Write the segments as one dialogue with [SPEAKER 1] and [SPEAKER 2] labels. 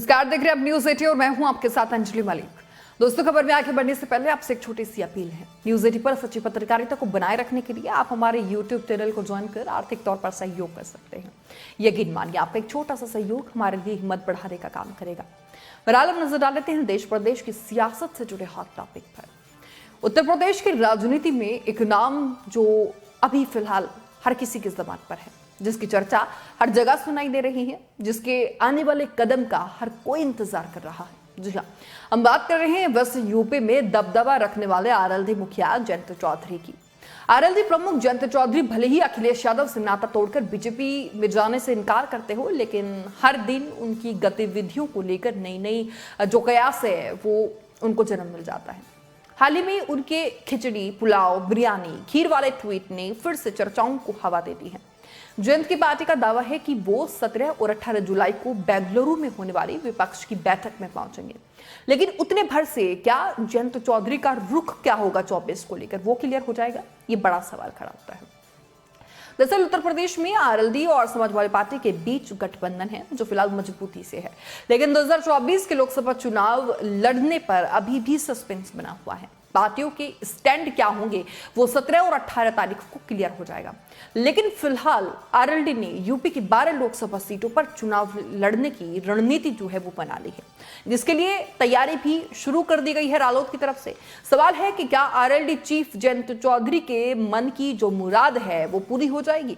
[SPEAKER 1] नमस्कार, देख रहे हैं आप न्यूज 80 और मैं हूं आपके साथ अंजलि मलिक। दोस्तों, खबर में आगे बढ़ने से पहले आपसे एक छोटी सी अपील है। न्यूज 80 पर सच्ची पत्रकारिता को बनाए रखने के लिए आप हमारे YouTube चैनल को ज्वाइन कर आर्थिक तौर पर सहयोग कर सकते हैं। यकीन मानिए, आपका एक छोटा सा सहयोग हमारे लिए हिम्मत बढ़ाने का काम करेगा। बहरहाल हम नजर डाल लेते हैं देश प्रदेश की सियासत से जुड़े हॉट टॉपिक पर। उत्तर प्रदेश की राजनीति में एक नाम जो अभी फिलहाल हर किसी की जबान पर है, जिसकी चर्चा हर जगह सुनाई दे रही है, जिसके आने वाले कदम का हर कोई इंतजार कर रहा है। जी हाँ, हम बात कर रहे हैं वेस्ट यूपी में दबदबा रखने वाले आरएलडी मुखिया जयंत चौधरी की। आरएलडी प्रमुख जयंत चौधरी भले ही अखिलेश यादव से नाता तोड़कर बीजेपी में जाने से इनकार करते हो, लेकिन हर दिन उनकी गतिविधियों को लेकर नई नई जो कयास है वो उनको जन्म मिल जाता है। हाल ही में उनके खिचड़ी, पुलाव, बिरयानी, खीर वाले ट्वीट ने फिर से चर्चाओं को हवा दे दी है। जयंत की पार्टी का दावा है कि वो 17 और 18 जुलाई को बेंगलुरु में होने वाली विपक्ष की बैठक में पहुंचेंगे, लेकिन उतने भर से क्या जयंत चौधरी का रुख क्या होगा 24 को लेकर वो क्लियर हो जाएगा? ये बड़ा सवाल खड़ा होता है। दरअसल उत्तर प्रदेश में आरएलडी और समाजवादी पार्टी के बीच गठबंधन है जो फिलहाल मजबूती से है, लेकिन 2024 के लोकसभा चुनाव लड़ने पर अभी भी सस्पेंस बना हुआ है। पार्टियों के स्टैंड क्या होंगे वो 17 और 18 तारीख को क्लियर हो जाएगा, लेकिन फिलहाल आरएलडी ने यूपी की 12 लोकसभा सीटों पर चुनाव लड़ने की रणनीति जो है वो बना ली है, जिसके लिए तैयारी भी शुरू कर दी गई है रालोद की तरफ से। सवाल है कि क्या आरएलडी चीफ जयंत चौधरी के मन की जो मुराद है वो पूरी हो जाएगी?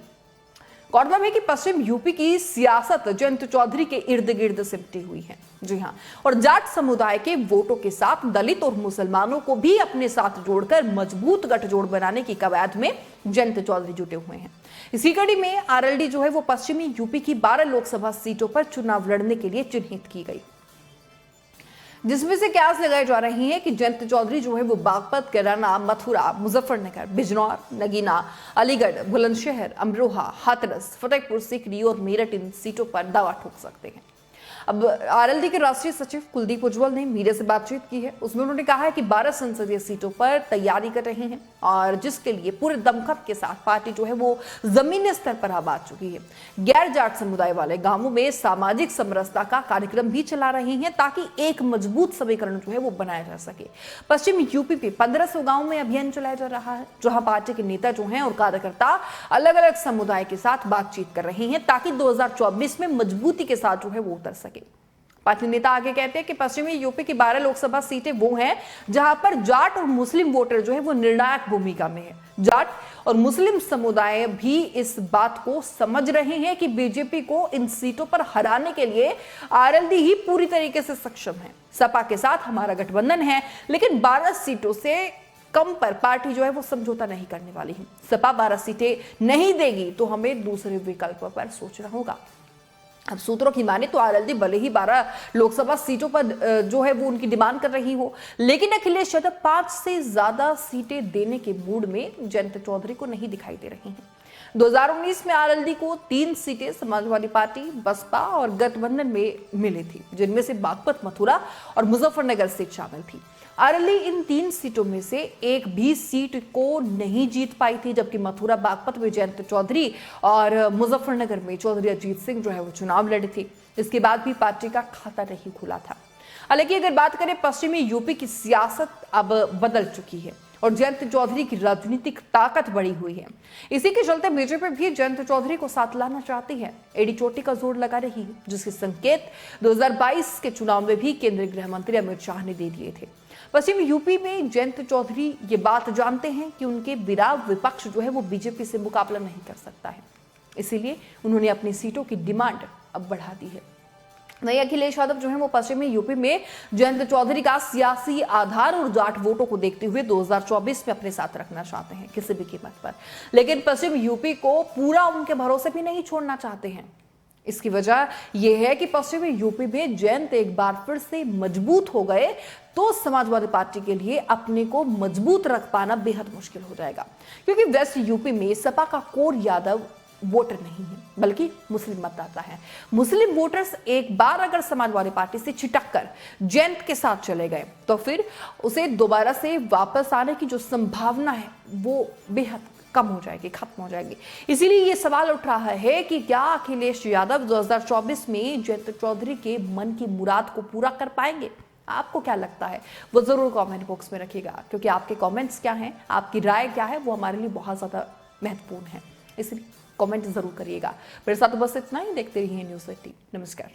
[SPEAKER 1] गौरतलब है कि पश्चिम यूपी की सियासत जयंत चौधरी के इर्द गिर्द सिमटी हुई है। जी हाँ, और जाट समुदाय के वोटों के साथ दलित और मुसलमानों को भी अपने साथ जोड़कर मजबूत गठजोड़ बनाने की कवायद में जयंत चौधरी जुटे हुए हैं। इसी कड़ी में आरएलडी जो है वो पश्चिमी यूपी की 12 लोकसभा सीटों पर चुनाव लड़ने के लिए चिन्हित की गई, जिसमें से कयास लगाई जा रही है कि जयंत चौधरी जो है वो बागपत, कैराना, मथुरा, मुजफ्फरनगर, बिजनौर, नगीना, अलीगढ़, बुलंदशहर, अमरोहा, हाथरस, फतेहपुर सीकरी और मेरठ इन सीटों पर दावा ठोक सकते हैं। अब आरएलडी के राष्ट्रीय सचिव कुलदीप उज्ज्वल ने मीडिया से बातचीत की है। उसमें उन्होंने कहा है कि 12 संसदीय सीटों पर तैयारी कर रहे हैं और जिसके लिए पूरे दमखम के साथ पार्टी जो है वो जमीनी स्तर पर आबाद चुकी है। गैर जाट समुदाय वाले गांवों में सामाजिक समरसता का कार्यक्रम भी चला रहे हैं ताकि एक मजबूत समीकरण जो है वो बनाया जा सके। पश्चिम यूपी पे 1500 गाँव में अभियान चलाया जा रहा है, जहां पार्टी के नेता जो हैं और कार्यकर्ता अलग अलग समुदाय के साथ बातचीत कर रहे हैं ताकि 2024 में मजबूती के साथ जो है वो उतर सके। पार्टी नेता आगे कहते हैं कि पश्चिमी यूपी की 12 लोकसभा सीटें वो हैं जहां पर जाट और मुस्लिम वोटर जो है वो निर्णायक भूमिका में है। जाट और मुस्लिम समुदाय भी इस बात को समझ रहे हैं कि बीजेपी को इन सीटों पर हराने के लिए आरएलडी ही पूरी तरीके से सक्षम है। सपा के साथ हमारा गठबंधन है, लेकिन 12 सीटों से कम पर पार्टी जो है वो समझौता नहीं करने वाली है। सपा 12 सीटें नहीं देगी तो हमें दूसरे विकल्प पर सोचना होगा। अब सूत्रों की माने तो आरएलडी भले ही 12 लोकसभा सीटों पर जो है वो उनकी डिमांड कर रही हो, लेकिन अखिलेश यादव 5 से ज्यादा सीटें देने के मूड में जयंत चौधरी को नहीं दिखाई दे रही हैं। 2019 में आरएलडी को 3 सीटें समाजवादी पार्टी, बसपा और गठबंधन में मिली थी, जिनमें से बागपत, मथुरा और मुजफ्फरनगर सीट शामिल थी। आरएलडी इन 3 सीटों में से एक भी सीट को नहीं जीत पाई थी, जबकि मथुरा, बागपत में जयंत चौधरी और मुजफ्फरनगर में चौधरी अजीत सिंह जो है वो चुनाव लड़े थे। इसके बाद भी पार्टी का खाता नहीं खुला था। हालांकि अगर बात करें पश्चिमी यूपी की सियासत अब बदल चुकी है और जयंत चौधरी की राजनीतिक ताकत बढ़ी हुई है। इसी के चलते बीजेपी भी जयंत चौधरी को साथ लाना चाहती है, एडी चोटी का जोर लगा रही है, जिसके संकेत 2022 के चुनाव में भी केंद्रीय गृह मंत्री अमित शाह ने दे दिए थे। पश्चिम यूपी में जयंत चौधरी ये बात जानते हैं कि उनके बिना विपक्ष जो है वो बीजेपी से मुकाबला नहीं कर सकता है, इसीलिए उन्होंने अपनी सीटों की डिमांड अब बढ़ा दी है। वहीं अखिलेश यादव जो है वो पश्चिमी यूपी में जयंत चौधरी का सियासी आधार और जाट वोटों को देखते हुए 2024 में अपने साथ रखना चाहते हैं किसी भी कीमत पर, लेकिन पश्चिम यूपी को पूरा उनके भरोसे भी नहीं छोड़ना चाहते हैं। इसकी वजह यह है कि पश्चिमी यूपी में जयंत एक बार फिर से मजबूत हो गए तो समाजवादी पार्टी के लिए अपने को मजबूत रख पाना बेहद मुश्किल हो जाएगा, क्योंकि वेस्ट यूपी में सपा का कोर यादव वोटर नहीं है बल्कि मुस्लिम मतदाता है। मुस्लिम वोटर्स एक बार अगर समाजवादी पार्टी से छिटक कर जयंत के साथ चले गए तो फिर उसे दोबारा से वापस आने की जो संभावना है वो बेहद कम हो जाएगी, खत्म हो जाएगी। इसीलिए ये सवाल उठ रहा है कि क्या अखिलेश यादव 2024 में जयंत चौधरी के मन की मुराद को पूरा कर पाएंगे? आपको क्या लगता है वो जरूर कमेंट बॉक्स में रखिएगा, क्योंकि आपके कमेंट्स क्या हैं, आपकी राय क्या है, वो हमारे लिए बहुत ज्यादा महत्वपूर्ण है। इसलिए कमेंट जरूर करिएगा। मेरे साथ बस इतना ही। देखते रहिए न्यूज़ 18। नमस्कार।